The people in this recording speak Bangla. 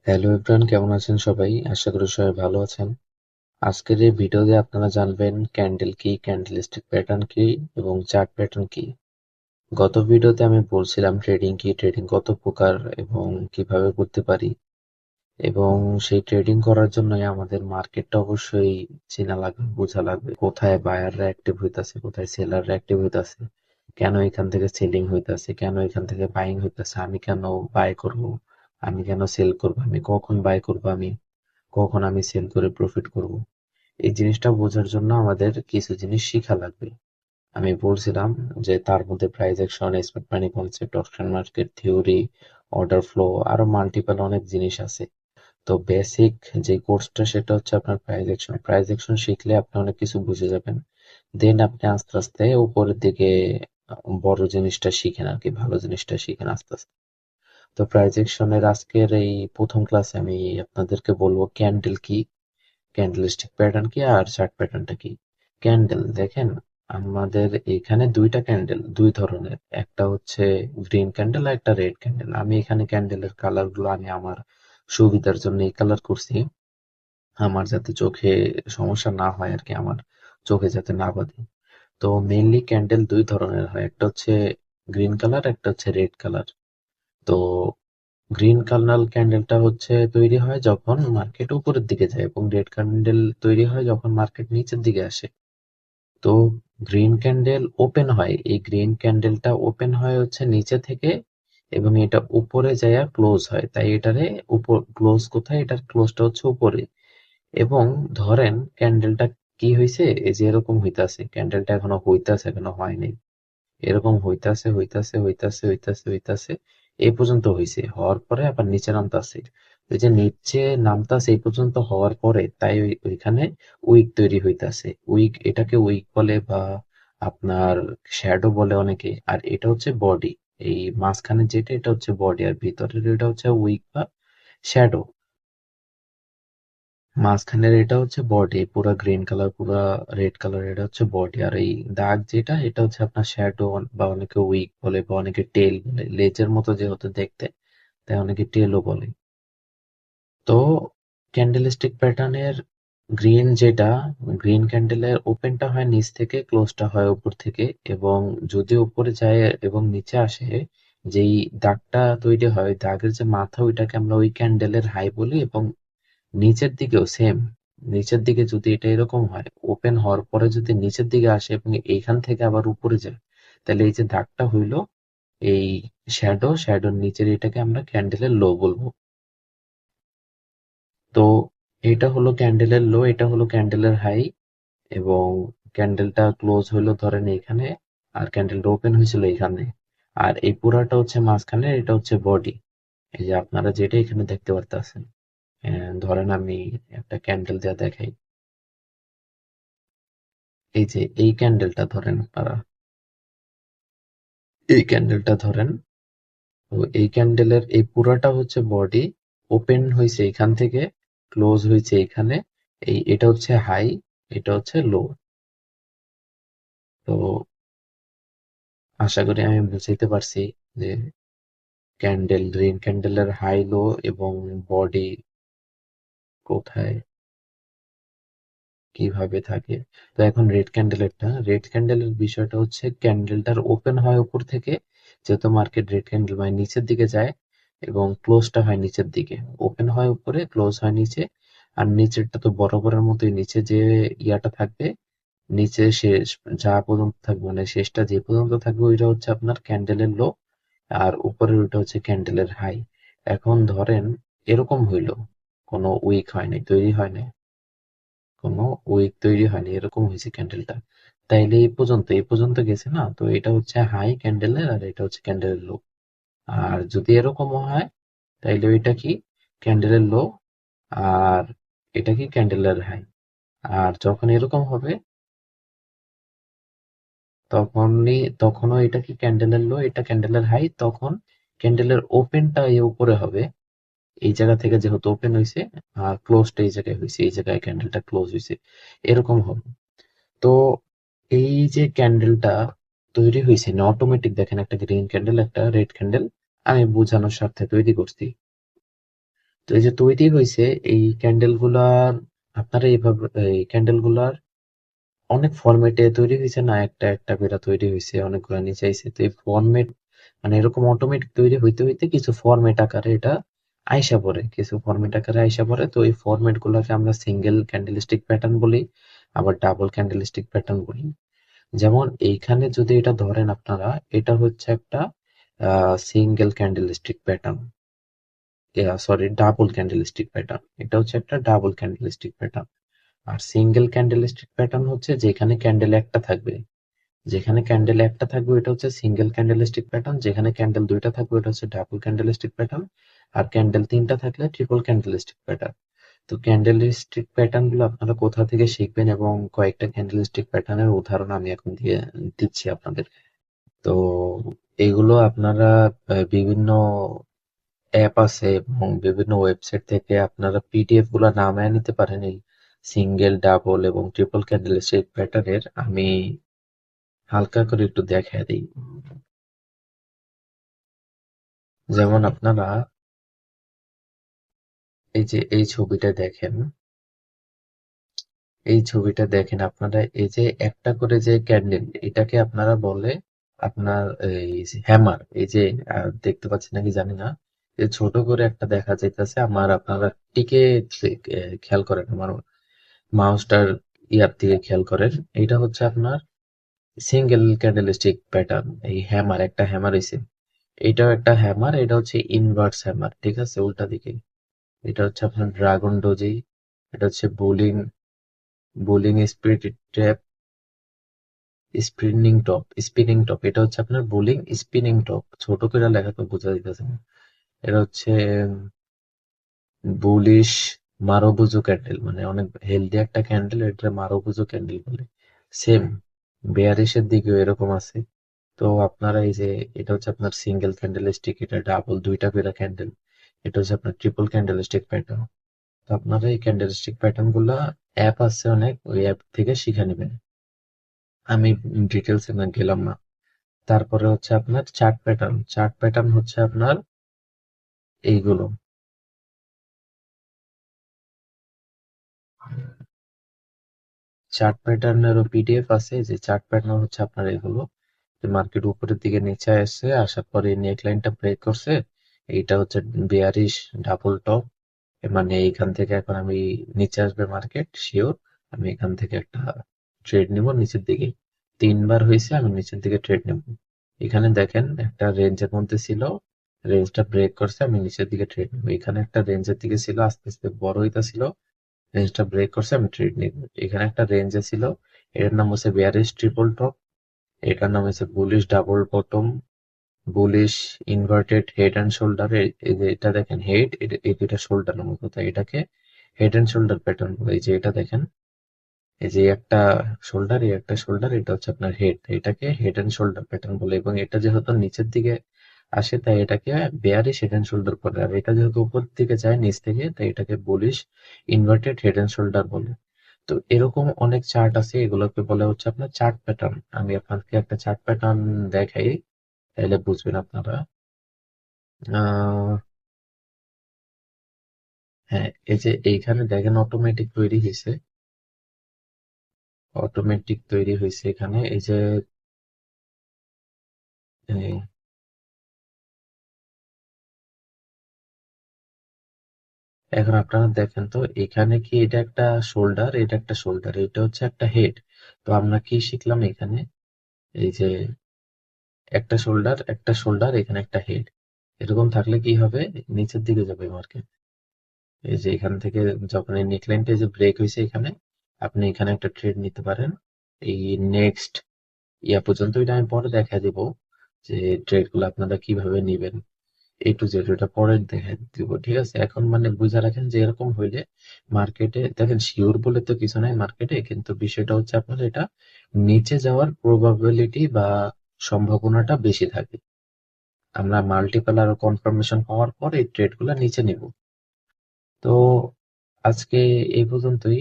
হ্যালো এভরিওয়ান, কেমন আছেন সবাই? আশা করি সবাই ভালো আছেন। আজকের এই ভিডিওতে আপনারা জানবেন ক্যান্ডেল কি, ক্যান্ডেলস্টিক প্যাটার্ন কি এবং চার্ট প্যাটার্ন কি। গত ভিডিওতে আমি বলছিলাম ট্রেডিং কি, ট্রেডিং কত প্রকার এবং কিভাবে করতে পারি, এবং সেই ট্রেডিং করার জন্যই আমাদের মার্কেটটা অবশ্যই চেনা লাগবে, বোঝা লাগবে কোথায় বায়াররা অ্যাক্টিভ হইতাছে, কোথায় সেলাররা অ্যাক্টিভ হইতাছে, কেন এখান থেকে সেলিং হইতাছে, কেন এখান থেকে বাইং হইতাছে, আমি কেন বাই করব, আমি কেন সেল করব, আমি কখন বাই করব, আমি কখন আমি সেল করে প্রফিট করব। এই জিনিসটা বোঝার জন্য আমাদের কিছু জিনিস শিখা লাগবে। আমি বলছিলাম যে তার মধ্যে প্রাইস অ্যাকশন, স্মার্ট মানি concept, option market theory, order flow, আরো মাল্টিপল অনেক জিনিস আছে। তো বেসিক যে কোর্সটা সেটা হচ্ছে আপনার প্রাইস অ্যাকশন। প্রাইস অ্যাকশন শিখলে আপনি অনেক কিছু বুঝে যাবেন। দেন আপনি আস্তে আস্তে উপরের দিকে বড় জিনিসটা শিখেন আর কি, ভালো জিনিসটা শিখেন আস্তে আস্তে। তো প্রাইস অ্যাকশনের আজকের এই প্রথম ক্লাসে আমি আপনাদেরকে বলবো ক্যান্ডেল কি, ক্যান্ডেলস্টিক প্যাটার্ন কি, আর চার্ট প্যাটার্নটা কি। ক্যান্ডেল দেখেন, আমাদের এখানে দুইটা ক্যান্ডেল, দুই ধরনের, একটা হচ্ছে গ্রিন ক্যান্ডেল আর একটা রেড ক্যান্ডেল। আমি এখানে ক্যান্ডেলের কালার গুলো আমি আমার সুবিধার জন্য এই কালার করছি, আমার যাতে চোখে সমস্যা না হয় আর কি, আমার চোখে যাতে না বাঁধে। তো মেইনলি ক্যান্ডেল দুই ধরনের হয়, একটা হচ্ছে গ্রিন কালার, একটা হচ্ছে রেড কালার। তো গ্রিন কালার ক্যান্ডেলটা হচ্ছে তৈরি হয় যখন মার্কেট উপরের দিকে যায়, এবং রেড ক্যান্ডেল তৈরি হয় যখন মার্কেট নিচের দিকে আসে। তো গ্রিন ক্যান্ডেল ওপেন হয়, এই গ্রিন ক্যান্ডেলটা ওপেন হয় হচ্ছে নিচে থেকে, এবং এটা উপরে যায় ক্লোজ হয়, তাই এটারে উপর ক্লোজ কোথায়, এটার ক্লোজটা হচ্ছে উপরে। এবং ধরেন ক্যান্ডেলটা কি হয়েছে, এই যে এরকম হইতাছে, ক্যান্ডেলটা এখনো হইতাছে, এখনো হয় নাই, এরকম হইতাছে হইতাছে হইতাছে হইতাছে হইতাছে এই পর্যন্ত হইছে, হওয়ার পরে আবার নিচে নামতাছে। ওই যে নিচে নামতাছে এই পর্যন্ত হওয়ার পরে, তাই ওইখানে উইক তৈরি হইতাছে। উইক, এটাকে উইক বলে, বা আপনার শ্যাডো বলে অনেকে। আর এটা হচ্ছে বডি, এই মাঝখানে যেটা এটা হচ্ছে বডি, আর ভিতরের এটা হচ্ছে উইক বা শ্যাডো। মাঝখানের এটা হচ্ছে বডি, পুরা গ্রিন কালার, পুরা রেড কালার, এটা হচ্ছে বডি। আর এই দাগ যেটা, এটা হচ্ছে আপনার শ্যাডো, বা অনেকে উইক বলে, বা অনেকে টেল বলে, লেজের মতো যেহেতু দেখতে, তাই অনেকে টেলও বলে। তো ক্যান্ডেলস্টিক প্যাটার্নের গ্রিন যেটা, গ্রিন ক্যান্ডেলের ওপেনটা হয় নিচ থেকে, ক্লোজটা হয় উপর থেকে। এবং যদি উপরে যায় এবং নিচে আসে, যেই দাগটা তৈরি হয়, ওই দাগের যে মাথা, ওইটাকে আমরা ওই ক্যান্ডেলের হাই বলি। এবং নিচের দিকেও সেম, নিচের দিকে যদি এটা এরকম হয়, ওপেন হওয়ার পরে যদি নিচের দিকে আসে এবং এইখান থেকে আবার উপরে যায়, তাহলে এই যে দাগটা হইলো এই শ্যাডো, শ্যাডোর নিচের এটাকে আমরা ক্যান্ডেলের লো বলবো। তো এটা হলো ক্যান্ডেলের লো, এটা হলো ক্যান্ডেলের হাই। এবং ক্যান্ডেলটা ক্লোজ হইলো ধরেন এইখানে, আর ক্যান্ডেলটা ওপেন হয়েছিল এইখানে। আর এই পুরাটা হচ্ছে মাঝখানে, এটা হচ্ছে বডি। এই যে আপনারা যেটা এখানে দেখতে পারতেছেন, ধরেন আমি একটা ক্যান্ডেল দিয়ে দেখাই। এই যে এই ক্যান্ডেলটা ধরেন আপনারা, এই ক্যান্ডেলটা ধরেন। তো এই ক্যান্ডেলের এই পুরাটা হচ্ছে বডি, ওপেন হয়েছে এখান থেকে, ক্লোজ হয়েছে এখানে। এটা হচ্ছে হাই, এটা হচ্ছে লো। তো আশা করি আমি বুঝাইতে পারছি যে ক্যান্ডেল, গ্রিন ক্যান্ডেলের হাই লো এবং বডি কোথায় কিভাবে থাকে। তো এখন রেড ক্যান্ডেলের বিষয়টা হচ্ছে ক্যান্ডেলটার ওপেন হয় উপর থেকে, যেহেতু মার্কেট রেড ক্যান্ডেল মানে নিচের দিকে যায়, এবং ক্লোজটা হয় নিচের দিকে। ওপেন হয় উপরে, ক্লোজ হয় নিচে। আর নিচেরটা তো বরাবরের মতোই, নিচে যে ইয়াটা থাকবে, নিচে শেষ যা পর্যন্ত থাকবে, মানে শেষটা যে পর্যন্ত থাকবে, ওইটা হচ্ছে আপনার ক্যান্ডেলের লো। আর উপরের ওইটা হচ্ছে ক্যান্ডেলের হাই। এখন ধরেন এরকম হইলো, কোনো উইক হয় নাই, তৈরি হয় নাই, কোনো উইক তৈরি হয়নি, এরকম হয়েছে ক্যান্ডেলটা। তাইলে এই পর্যন্ত গেছে না, তো এটা হচ্ছে হাই ক্যান্ডেলের, আর এটা হচ্ছে ক্যান্ডেলের লো। আর যদি এরকমও হয়, তাইলে ওইটা কি, ক্যান্ডেলের লো, আর এটা কি ক্যান্ডেলের হাই। আর যখন এরকম হবে, তখনও এটা কি ক্যান্ডেলের লো, এটা ক্যান্ডেলের হাই, তখন ক্যান্ডেলের ওপেনটা এই উপরে হবে, এই জায়গা থেকে যেহেতু ওপেন হয়েছে, আর ক্লোজটা এই জায়গায় হয়েছে, এই জায়গায় ক্যান্ডেলটা ক্লোজ হয়েছে, এরকম হবে। তো এই যে ক্যান্ডেলটা তৈরি হয়েছে না অটোমেটিক, দেখেন একটা গ্রিন ক্যান্ডেল, একটা রেড ক্যান্ডেল, আমি বোঝানোর স্বার্থে তৈরি করছি। তো এই যে তৈরি হয়েছে এই ক্যান্ডেল গুলার, আপনারা এইভাবে এই ক্যান্ডেল গুলার অনেক ফরম্যাটে তৈরি হয়েছে না, একটা একটা করে তৈরি হয়েছে, অনেকগুলো নিচে আইছে। তো এই ফরম্যাট মানে এরকম অটোমেটিক তৈরি হইতে হইতে কিছু ফরম্যাট আকারে এটা আইসা পড়ে, কিছু ফরম্যাট আকারে আইসা পড়ে। তো এই ফরম্যাট গুলোকে আমরা সিঙ্গেল ক্যান্ডেলস্টিক প্যাটার্ন বলি, আবার ডাবল ক্যান্ডেলস্টিক প্যাটার্ন বলি। যেমন এইখানে যদি এটা ধরেন আপনারা, এটা হচ্ছে একটা single candlestick pattern, sorry double candlestick pattern, এটা হচ্ছে একটা ডাবল ক্যান্ডেলস্টিক প্যাটার্ন। আর সিঙ্গেল ক্যান্ডেলস্টিক প্যাটার্ন হচ্ছে যেখানে ক্যান্ডেল একটা থাকবে, যেখানে ক্যান্ডেল একটা থাকবে ওটা হচ্ছে সিঙ্গেল ক্যান্ডেলস্টিক প্যাটার্ন, যেখানে ক্যান্ডেল দুইটা থাকবে ওটা হচ্ছে ডাবল ক্যান্ডেলস্টিক প্যাটার্ন, আর ক্যান্ডেল তিনটা থাকলে ট্রিপল ক্যান্ডেলস্টিক প্যাটার্ন। তো ক্যান্ডেলস্টিক প্যাটার্ন গুলো আপনারা কোথা থেকে শিখবেন এবং কয়েকটা ক্যান্ডেলস্টিক প্যাটার্নের উদাহরণ আমি এখন দিয়ে দিচ্ছি আপনাদের। তো এগুলো আপনারা বিভিন্ন অ্যাপ আছে এবং বিভিন্ন ওয়েবসাইট থেকে আপনারা পিডিএফ গুলো নামায় নিতে পারেন। এই সিঙ্গেল, ডাবল এবং ট্রিপল ক্যান্ডেলস্টিক প্যাটার্নের আমি হালকা করে একটু দেখায় দিই। যেমন আপনারা এই যে এই ছবিটা দেখেন, এই ছবিটা দেখেন আপনারা, এই যে একটা করে যে ক্যান্ডেল, এটাকে আপনারা বলে আপনার এই হ্যামার। এই যে দেখতে পাচ্ছেন নাকি জানি না, যে ছোট করে একটা দেখা যাইতেছে আমার, আপনারা টিকে খেয়াল করেন, আমার মাউসটার ইয়ার দিকে খেয়াল করেন। এটা হচ্ছে আপনার সিঙ্গেল ক্যান্ডেলস্টিক প্যাটার্ন, এই হ্যামার, একটা হ্যামার হইছে, এটাও একটা হ্যামার, এটা হচ্ছে ইনভার্স হ্যামার, ঠিক আছে, উল্টা দিকে। এটা হচ্ছে আপনার ড্রাগন ডোজি, এটা হচ্ছে bowling, bowling spirit trap, spinning top, এটা হচ্ছে আপনার বোলিং স্পিনিং টপ, ছোট করে লেখা তো বোঝা যাইতেছে না। এটা হচ্ছে বুলিশ মারোবুজো ক্যান্ডেল, মানে অনেক হেলদি একটা ক্যান্ডেল, এটা মারোবুজো ক্যান্ডেল বলে। সেম বেয়ারিশের দিকেও এরকম আছে। তো আপনারা এই যে এটা হচ্ছে আপনার সিঙ্গেল ক্যান্ডেল স্টিক, এটা ডাবল, দুইটা করে ক্যান্ডেল, এটা হচ্ছে আপনার ট্রিপল ক্যান্ডেল স্টিক প্যাটার্ন। তো আপনারা এই ক্যান্ডেল স্টিক প্যাটার্ন গুলা অ্যাপ আছে অনেক, ওই অ্যাপ থেকে শিখে নেবেন, আমি ডিটেলসে না গেলাম না। তারপরে হচ্ছে আপনার চার্ট প্যাটার্ন, চার্ট প্যাটার্ন হচ্ছে আপনার এইগুলো, চার্ট প্যাটার্নেরও পিডিএফ আছে। যে চার্ট প্যাটার্ন হচ্ছে আপনার এগুলো, মার্কেট উপরের দিকে নিচে আসছে, আসার পরে নেক লাইনটা ব্রেক করছে, এইটা হচ্ছে বেয়ারিশ ডাবল টপ, মানে এইখান থেকে এখন আমি নিচে আসবে মার্কেট শিওর, আমি এখান থেকে একটা ট্রেড নিব নিচের দিকে, তিনবার হয়েছে আমি নিচের দিকে ট্রেড নেব। এখানে দেখেন একটা রেঞ্জের মধ্যে ছিল, রেঞ্জটা ব্রেক করছে, আমি নিচের দিকে ট্রেড নেব। এখানে একটা রেঞ্জের দিকে ছিল, আস্তে আস্তে বড় হইতাছিল, রেঞ্জটা ব্রেক করছে, আমি ট্রেড নিব। এখানে একটা রেঞ্জে ছিল, এটার নাম হচ্ছে বেয়ারিশ ট্রিপল টপ, এটার নাম হচ্ছে bullish double bottom, bullish inverted head and shoulder. এই যে এটা দেখেন হেড, এই দুইটা শোল্ডার নামক কথা, এটাকে হেড অ্যান্ড শোল্ডার প্যাটার্ন বলে। এই যে এটা দেখেন, এই যে একটা শোল্ডার, এই একটা শোল্ডার, এটা হচ্ছে আপনার হেড, এটাকে হেড অ্যান্ড শোল্ডার প্যাটার্ন বলে। এবং এটা যেহেতু নিচের দিকে আসে তাই এটাকে বেয়ারিশ হেড অ্যান্ড শোল্ডার বলে, আর এটা যেহেতু উপর দিকে যায় নিচ থেকে তাই এটাকে bullish inverted head and shoulder বলে। তো এরকম অনেক চার্ট আছে, এগুলোকে বলে হচ্ছে আপনার চার্ট প্যাটার্ন। আমি আপনাকে একটা চার্ট প্যাটার্ন দেখাই, তাহলে বুঝবেন আপনারা। আহ হ্যাঁ, এই যে এইখানে দেখেন অটোমেটিক তৈরি হয়েছে, অটোমেটিক তৈরি হয়েছে এখানে, এই যে এই, এখন আপনারা দেখেন তো এখানে কি এটা একটা শোল্ডার, এটা একটা শোল্ডার, এটা হচ্ছে একটা হেড। তো আমরা কি শিখলাম এখানে, এই যে একটা শোল্ডার, একটা শোল্ডার, এখানে একটা হেড, এরকম থাকলে কি হবে, নিচের দিকে যাবে মার্কেট। এই যে এখান থেকে যখন এই নেকলাইনটা যে ব্রেক হয়েছে এখানে, আপনি এখানে একটা ট্রেড নিতে পারেন। এই নেক্সট ইয়া পর্যন্ত এটা আমি পরে দেখা দিব, যে ট্রেড গুলো আপনারা কিভাবে নিবেন, এ টু জেড ওটা পরে দেখা দিব, ঠিক আছে। এখন মানে বুঝে রাখেন যে এরকম হইলে মার্কেটে দেখেন, শিওর বলে তো কিছু নাই মার্কেটে, কিন্তু বিষয়টা হচ্ছে আপনার এটা নিচে যাওয়ার প্রবাবিলিটি বা সম্ভাবনাটা বেশি থাকে। আমরা মাল্টিপল আরো কনফার্মেশন হওয়ার পর এই ট্রেড গুলা নিচে নিব। তো আজকে এই পর্যন্তই।